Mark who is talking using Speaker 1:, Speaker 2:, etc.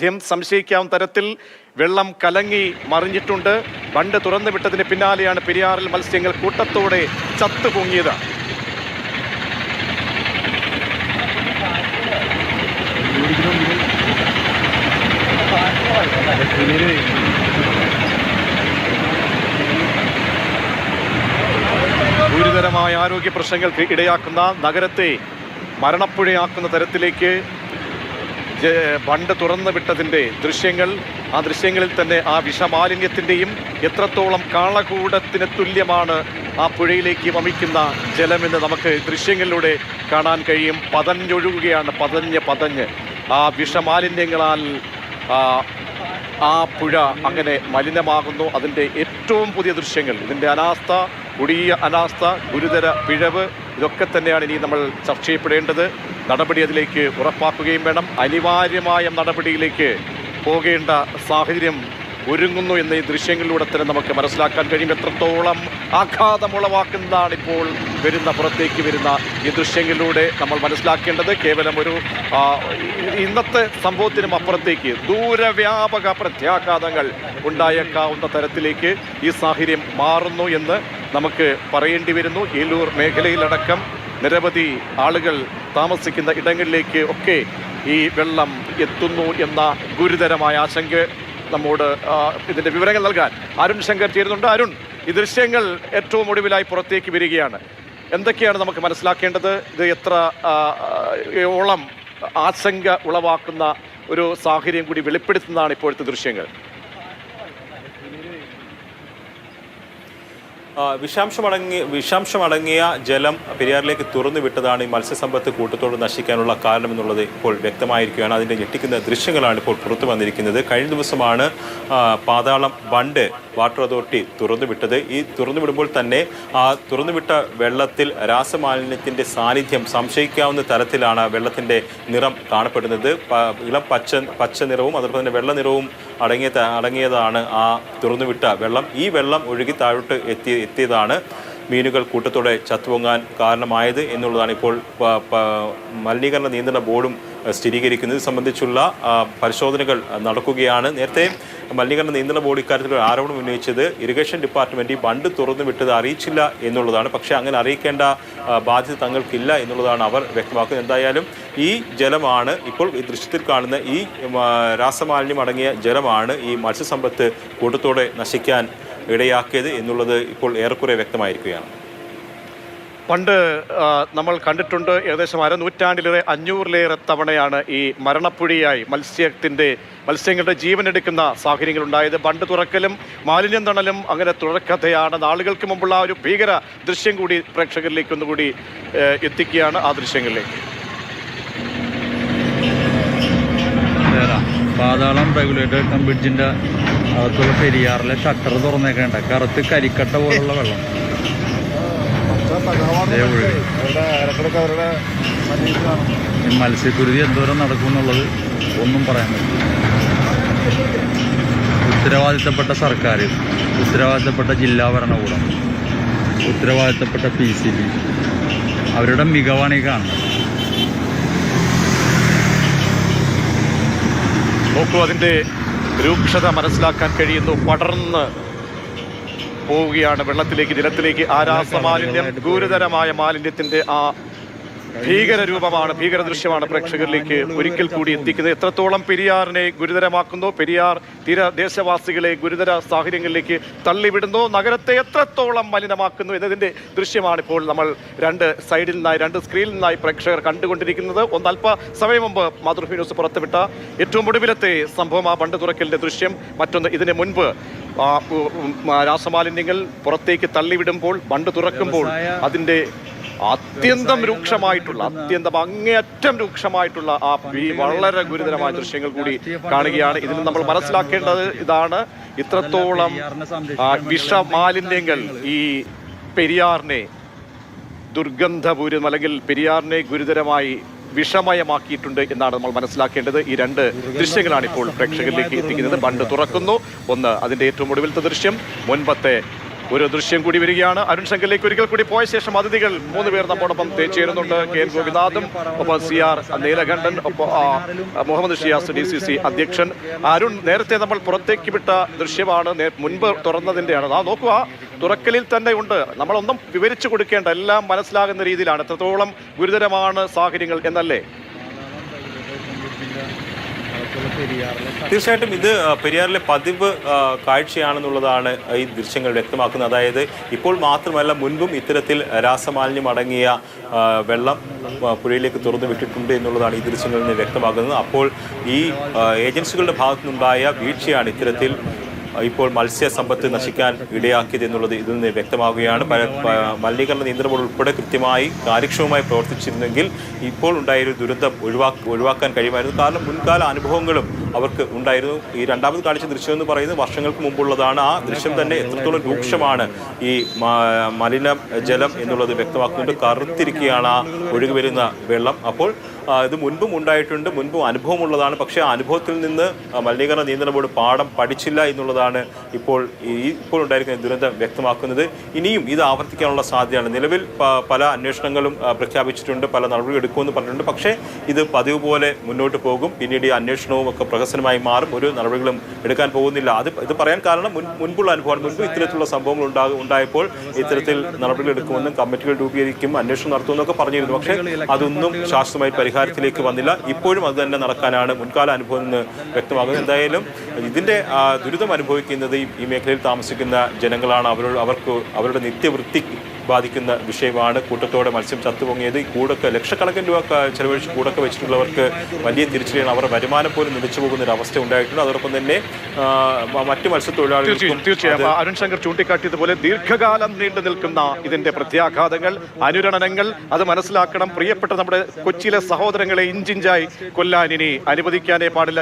Speaker 1: സാന്നിധ്യം സംശയിക്കാവുന്ന തരത്തിൽ വെള്ളം കലങ്ങി മറിഞ്ഞിട്ടുണ്ട്. ബണ്ട് തുറന്നു വിട്ടതിന് പിന്നാലെയാണ് പെരിയാറിൽ മത്സ്യങ്ങൾ കൂട്ടത്തോടെ ചത്തുപൊങ്ങിയത്. ഗുരുതരമായ ആരോഗ്യ പ്രശ്നങ്ങൾക്ക് ഇടയാക്കുന്ന, നഗരത്തെ മരണപ്പുഴയാക്കുന്ന തരത്തിലേക്ക് ബണ്ട് തുറന്നു വിട്ടതിൻ്റെ ദൃശ്യങ്ങൾ, ആ ദൃശ്യങ്ങളിൽ തന്നെ ആ വിഷമാലിന്യത്തിൻ്റെയും എത്രത്തോളം കാളകൂടത്തിന് തുല്യമാണ് ആ പുഴയിലേക്ക് വമിക്കുന്ന ജലമെന്ന് നമുക്ക് ദൃശ്യങ്ങളിലൂടെ കാണാൻ കഴിയും. പതഞ്ഞൊഴുകുകയാണ്, പതഞ്ഞ് ആ വിഷമാലിന്യങ്ങളാൽ ആ പുഴ അങ്ങനെ മലിനമാകുന്നു. അതിൻ്റെ ഏറ്റവും പുതിയ ദൃശ്യങ്ങൾ, ഇതിൻ്റെ അനാസ്ഥ, കൊടിയ അനാസ്ഥ, ഗുരുതര പിഴവ്, ഇതൊക്കെ തന്നെയാണ് ഇനി നമ്മൾ ചർച്ച ചെയ്യപ്പെടേണ്ടത്. നടപടി അതിലേക്ക് ഉറപ്പാക്കുകയും വേണം. അനിവാര്യമായ നടപടിയിലേക്ക് പോകേണ്ട സാഹചര്യം ഒരുങ്ങുന്നു എന്ന ഈ ദൃശ്യങ്ങളിലൂടെ തന്നെ നമുക്ക് മനസ്സിലാക്കാൻ കഴിയും. എത്രത്തോളം ആഘാതമുളവാക്കുന്നതാണ് ഇപ്പോൾ പുറത്തേക്ക് വരുന്ന ഈ ദൃശ്യങ്ങളിലൂടെ നമ്മൾ മനസ്സിലാക്കേണ്ടത്. കേവലം ഒരു ഇന്നത്തെ സംഭവത്തിനും അപ്പുറത്തേക്ക് ദൂരവ്യാപക പ്രത്യാഘാതങ്ങൾ ഉണ്ടായേക്കാവുന്ന തരത്തിലേക്ക് ഈ സാഹചര്യം മാറുന്നു എന്ന് നമുക്ക് പറയേണ്ടി വരുന്നു. ഏലൂർ മേഖലയിലടക്കം നിരവധി ആളുകൾ താമസിക്കുന്ന ഇടങ്ങളിലേക്ക് ഒക്കെ ഈ വെള്ളം എത്തുന്നു എന്ന ഗുരുതരമായ ആശങ്ക നമ്മോട് ഇതിൻ്റെ വിവരങ്ങൾ നൽകാൻ അരുൺ ശങ്കർ ചേരുന്നുണ്ട്. അരുൺ, ഈ ദൃശ്യങ്ങൾ ഏറ്റവും ഒടുവിലായി പുറത്തേക്ക് വരികയാണ്. എന്തൊക്കെയാണ് നമുക്ക് മനസ്സിലാക്കേണ്ടത്? ഇത് എത്ര ഓളം ആശങ്ക ഉളവാക്കുന്ന ഒരു സാഹചര്യം കൂടി വെളിപ്പെടുത്തുന്നതാണ് ഇപ്പോഴത്തെ ദൃശ്യങ്ങൾ.
Speaker 2: വിഷാംശമടങ്ങിയ ജലം പെരിയാറിലേക്ക് തുറന്നു വിട്ടതാണ് ഈ മത്സ്യസമ്പത്ത് കൂട്ടത്തോട് നശിക്കാനുള്ള കാരണമെന്നുള്ളത് ഇപ്പോൾ വ്യക്തമായിരിക്കുകയാണ്. അതിൻ്റെ ഞെട്ടിക്കുന്ന ദൃശ്യങ്ങളാണ് ഇപ്പോൾ പുറത്തു വന്നിരിക്കുന്നത്. കഴിഞ്ഞ ദിവസമാണ് പാതാളം ബണ്ട് വാട്ടർ അതോറിറ്റി തുറന്നുവിട്ടത്. ഈ തുറന്നുവിടുമ്പോൾ തന്നെ ആ തുറന്നുവിട്ട വെള്ളത്തിൽ രാസമാലിന്യത്തിൻ്റെ സാന്നിധ്യം സംശയിക്കാവുന്ന തരത്തിലാണ് വെള്ളത്തിൻ്റെ നിറം കാണപ്പെടുന്നത്. ഇളം പച്ച നിറവും അതുപോലെ തന്നെ വെള്ള നിറവും അടങ്ങിയതാണ് ആ തുറന്നുവിട്ട വെള്ളം. ഈ വെള്ളം ഒഴുകി താഴോട്ട് എത്തിയതാണ് മീനുകൾ കൂട്ടത്തോടെ ചത്തുപൊങ്ങാൻ കാരണമായത് എന്നുള്ളതാണ് ഇപ്പോൾ മലിനീകരണ നിയന്ത്രണ ബോർഡും സ്ഥിരീകരിക്കുന്നത്. ഇത് സംബന്ധിച്ചുള്ള പരിശോധനകൾ നടക്കുകയാണ്. നേരത്തെ മലിനീകരണ നിയന്ത്രണ ബോർഡ് ഇക്കാര്യത്തിൽ ഒരു ആരോപണം ഉന്നയിച്ചത് ഇറിഗേഷൻ ഡിപ്പാർട്ട്മെൻറ്റ് ഈ ബണ്ട് തുറന്നു വിട്ടത് അറിയിച്ചില്ല എന്നുള്ളതാണ്. പക്ഷേ അങ്ങനെ അറിയിക്കേണ്ട ബാധ്യത തങ്ങൾക്കില്ല എന്നുള്ളതാണ് അവർ വ്യക്തമാക്കുന്നത്. എന്തായാലും ഈ ജലമാണ് ഇപ്പോൾ ഈ ദൃശ്യത്തിൽ കാണുന്ന ഈ രാസമാലിന്യം അടങ്ങിയ ജലമാണ് ഈ മത്സ്യസമ്പത്ത് കൂട്ടത്തോടെ നശിക്കാൻ ഇടയാക്കിയത് എന്നുള്ളത് ഇപ്പോൾ ഏറെക്കുറെ വ്യക്തമായിരിക്കുകയാണ്.
Speaker 1: പണ്ട് നമ്മൾ കണ്ടിട്ടുണ്ട്, ഏകദേശം അരനൂറ്റാണ്ടിലേറെ 500-ലേറെ തവണയാണ് ഈ മരണപ്പുഴയായി മത്സ്യങ്ങളുടെ ജീവനെടുക്കുന്ന സാഹചര്യങ്ങൾ ഉണ്ടായത്. ബണ്ട് തുറക്കലും മാലിന്യം തണലും അങ്ങനെ തുടർക്കഥയാണ്. നാളുകൾക്ക് മുമ്പുള്ള ഒരു ഭീകര ദൃശ്യം കൂടി പ്രേക്ഷകരിലേക്ക് ഒന്നുകൂടി എത്തിക്കുകയാണ്. ആ ദൃശ്യങ്ങളിലേക്ക്
Speaker 3: പാതാളം റെഗുലേറ്റഡ് കം ബ്രിഡ്ജിൻ്റെ അകത്തുള്ള പെരിയാറിലെ ഷട്ടർ തുറന്നേക്കേണ്ട കറുത്ത് കരിക്കട്ട പോലുള്ള വെള്ളം മത്സ്യക്കുരുതി എന്തോരം നടക്കുമെന്നുള്ളത് ഒന്നും പറയാൻ പറ്റില്ല. ഉത്തരവാദിത്തപ്പെട്ട സർക്കാർ, ഉത്തരവാദിത്തപ്പെട്ട ജില്ലാ ഭരണകൂടം, ഉത്തരവാദിത്തപ്പെട്ട PCB അവരുടെ മികവാണ് ഈ കാണുന്നത്.
Speaker 1: നോക്കൂ, അതിൻ്റെ രൂക്ഷത മനസ്സിലാക്കാൻ കഴിയുന്നു. പടർന്ന് പോവുകയാണ് വെള്ളത്തിലേക്ക്, ജലത്തിലേക്ക്. ആ രാസമാലിന്യം, ഗുരുതരമായ മാലിന്യത്തിൻ്റെ ആ ഭീകര ദൃശ്യമാണ് പ്രേക്ഷകരിലേക്ക് ഒരിക്കൽ കൂടി എത്തിക്കുന്നത്. എത്രത്തോളം പെരിയാറിനെ ഗുരുതരമാക്കുന്നു, പെരിയാർ തീരദേശവാസികളെ ഗുരുതര സാഹചര്യങ്ങളിലേക്ക് തള്ളിവിടുന്നു, നഗരത്തെ എത്രത്തോളം മലിനമാക്കുന്നു എന്നതിൻ്റെ ദൃശ്യമാണ് ഇപ്പോൾ നമ്മൾ രണ്ട് സ്ക്രീനിൽ നിന്നായി പ്രേക്ഷകർ കണ്ടുകൊണ്ടിരിക്കുന്നത്. ഒന്ന് അല്പ സമയം മുമ്പ് മാതൃഭൂമി ന്യൂസ് പുറത്തുവിട്ട ഏറ്റവും ഒടുവിലത്തെ സംഭവം, ആ ബണ്ട് തുറക്കലിൻ്റെ ദൃശ്യം. മറ്റൊന്ന് ഇതിന് മുൻപ് രാസമാലിന്യങ്ങൾ പുറത്തേക്ക് തള്ളിവിടുമ്പോൾ, ബണ്ട് തുറക്കുമ്പോൾ അതിൻ്റെ അത്യന്തം അങ്ങേയറ്റം രൂക്ഷമായിട്ടുള്ള ആ വളരെ ഗുരുതരമായ ദൃശ്യങ്ങൾ കൂടി കാണുകയാണ്. ഇതിൽ നമ്മൾ മനസ്സിലാക്കേണ്ടത് ഇതാണ്, ഇത്രത്തോളം വിഷമാലിന്യങ്ങൾ ഈ പെരിയാറിനെ ദുർഗന്ധപൂരിതം അല്ലെങ്കിൽ പെരിയാറിനെ ഗുരുതരമായി വിഷമയമാക്കിയിട്ടുണ്ട് എന്നാണ് നമ്മൾ മനസ്സിലാക്കേണ്ടത്. ഈ രണ്ട് ദൃശ്യങ്ങളാണ് ഇപ്പോൾ പ്രേക്ഷകരിലേക്ക് എത്തിക്കുന്നത്. ബണ്ട് തുറക്കുന്നു, ഒന്ന് അതിൻ്റെ ഏറ്റവും ഒടുവിലത്തെ ദൃശ്യം, മുൻപത്തെ ഒരു ദൃശ്യം കൂടി വരികയാണ്. അരുൺ ശങ്കറിലേക്ക് ഒരിക്കൽ കൂടി പോയ ശേഷം അതിഥികൾ 3 പേർ നമ്മോടൊപ്പം ചേരുന്നുണ്ട്. കെ എൻ ഗോപിനാഥും, ഒപ്പം CR നീലകണ്ഠൻ, ഒപ്പം മുഹമ്മദ് ഷിയാസ് DCC അധ്യക്ഷൻ. അരുൺ, നേരത്തെ നമ്മൾ പുറത്തേക്ക് വിട്ട ദൃശ്യമാണ്, മുൻപ് തുറന്നതിൻ്റെയാണ്. നോക്കുക, തുറക്കലിൽ തന്നെ ഉണ്ട്. നമ്മളൊന്നും വിവരിച്ചു കൊടുക്കേണ്ട, എല്ലാം മനസ്സിലാകുന്ന രീതിയിലാണ്. എത്രത്തോളം ഗുരുതരമാണ് സാഹചര്യങ്ങൾ എന്നല്ലേ?
Speaker 2: തീർച്ചയായിട്ടും ഇത് പെരിയാറിലെ പതിവ് കാഴ്ചയാണെന്നുള്ളതാണ് ഈ ദൃശ്യങ്ങൾ വ്യക്തമാക്കുന്നത്. അതായത് ഇപ്പോൾ മാത്രമല്ല, മുൻപും ഇത്തരത്തിൽ രാസമാലിന്യം അടങ്ങിയ വെള്ളം പുഴയിലേക്ക് തുറന്നു വിട്ടിട്ടുണ്ട് എന്നുള്ളതാണ് ഈ ദൃശ്യങ്ങളിൽ നിന്ന് വ്യക്തമാക്കുന്നത്. അപ്പോൾ ഈ ഏജൻസികളുടെ ഭാഗത്തുനിന്നുണ്ടായ വീഴ്ചയാണ് ഇത്തരത്തിൽ ഇപ്പോൾ മത്സ്യസമ്പത്ത് നശിക്കാൻ ഇടയാക്കിയത് എന്നുള്ളത് ഇതിൽ നിന്ന് വ്യക്തമാവുകയാണ്. മലിനീകരണ നിയന്ത്രണ ബോർഡ് ഉൾപ്പെടെ കൃത്യമായി കാര്യക്ഷമമായി പ്രവർത്തിച്ചിരുന്നെങ്കിൽ ഇപ്പോൾ ഉണ്ടായൊരു ദുരന്തം ഒഴിവാക്കാൻ കഴിയുമായിരുന്നു. കാരണം മുൻകാല അനുഭവങ്ങളും അവർക്ക് ഉണ്ടായിരുന്നു. ഈ രണ്ടാമത് കാണിച്ച ദൃശ്യം എന്ന് പറയുന്നത് വർഷങ്ങൾക്ക് മുമ്പുള്ളതാണ്. ആ ദൃശ്യം തന്നെ എത്രത്തോളം രൂക്ഷമാണ് ഈ മലിനജലം എന്നുള്ളത് വ്യക്തമാക്കുന്നുണ്ട്. കറുത്തിരിക്കുകയാണ് ആ ഒഴുകി വരുന്ന വെള്ളം. അപ്പോൾ ഇത് മുൻപും ഉണ്ടായിട്ടുണ്ട്, മുൻപും അനുഭവമുള്ളതാണ്. പക്ഷേ ആ അനുഭവത്തിൽ നിന്ന് മലിനീകരണ നിയന്ത്രണ ബോർഡ് പാഠം പഠിച്ചില്ല എന്നുള്ളതാണ് ഇപ്പോൾ ഉണ്ടായിരിക്കുന്ന ദുരന്തം വ്യക്തമാക്കുന്നത്. ഇനിയും ഇത് ആവർത്തിക്കാനുള്ള സാധ്യതയാണ്. നിലവിൽ പല അന്വേഷണങ്ങളും പ്രഖ്യാപിച്ചിട്ടുണ്ട്, പല നടപടികൾ എടുക്കുമെന്ന് പറഞ്ഞിട്ടുണ്ട്. പക്ഷേ ഇത് പതിവ് പോലെ മുന്നോട്ട് പോകും. പിന്നീട് ഈ അന്വേഷണവും ഒക്കെ പ്രഹസനമായി മാറും. ഒരു നടപടികളും എടുക്കാൻ പോകുന്നില്ല. ഇത് പറയാൻ കാരണം മുൻപുള്ള അനുഭവമാണ്. മുൻപ് ഇത്തരത്തിലുള്ള സംഭവങ്ങൾ ഉണ്ടായപ്പോൾ ഇത്തരത്തിൽ നടപടികൾ എടുക്കുമെന്നും കമ്മിറ്റികൾ രൂപീകരിക്കും, അന്വേഷണം നടത്തുമെന്നൊക്കെ പറഞ്ഞിരുന്നു. പക്ഷേ അതൊന്നും ശാശ്വതമായി പരിഹാരത്തിലേക്ക് വന്നില്ല. ഇപ്പോഴും അത് തന്നെ നടക്കാനാണ് മുൻകാല അനുഭവം എന്ന് വ്യക്തമാകുന്നത്. എന്തായാലും ഇതിൻ്റെ ദുരിതം അനുഭവിക്കുന്നത് ഈ മേഖലയിൽ താമസിക്കുന്ന ജനങ്ങളാണ്. അവരുടെ നിത്യവൃത്തി ബാധിക്കുന്ന വിഷയമാണ്. കൂട്ടത്തോടെ മത്സ്യം ചത്തുപൊങ്ങിയത്. കൂടൊക്കെ ലക്ഷക്കണക്കിന് രൂപ ചെലവഴിച്ച് കൂടൊക്കെ വെച്ചിട്ടുള്ളവർക്ക് വലിയ തിരിച്ചടിയാണ്. അവരുടെ വരുമാനം പോലും നിലച്ചു പോകുന്ന ഒരു അവസ്ഥ ഉണ്ടായിട്ടുണ്ട്. അതോടൊപ്പം തന്നെ മറ്റു മത്സ്യത്തൊഴിലാളികൾക്കും
Speaker 1: തീർച്ചയായും അരുൺ ശങ്കർ ചൂണ്ടിക്കാട്ടിയതുപോലെ ദീർഘകാലം നീണ്ടു നിൽക്കുന്ന ഇതിന്റെ പ്രത്യാഘാതങ്ങൾ, അനുരണനങ്ങൾ അത് മനസ്സിലാക്കണം. പ്രിയപ്പെട്ട നമ്മുടെ കൊച്ചിയിലെ സഹോദരങ്ങളെ ഇഞ്ചിഞ്ചായി കൊല്ലാൻ ഇനി അനുവദിക്കാനേ പാടില്ല.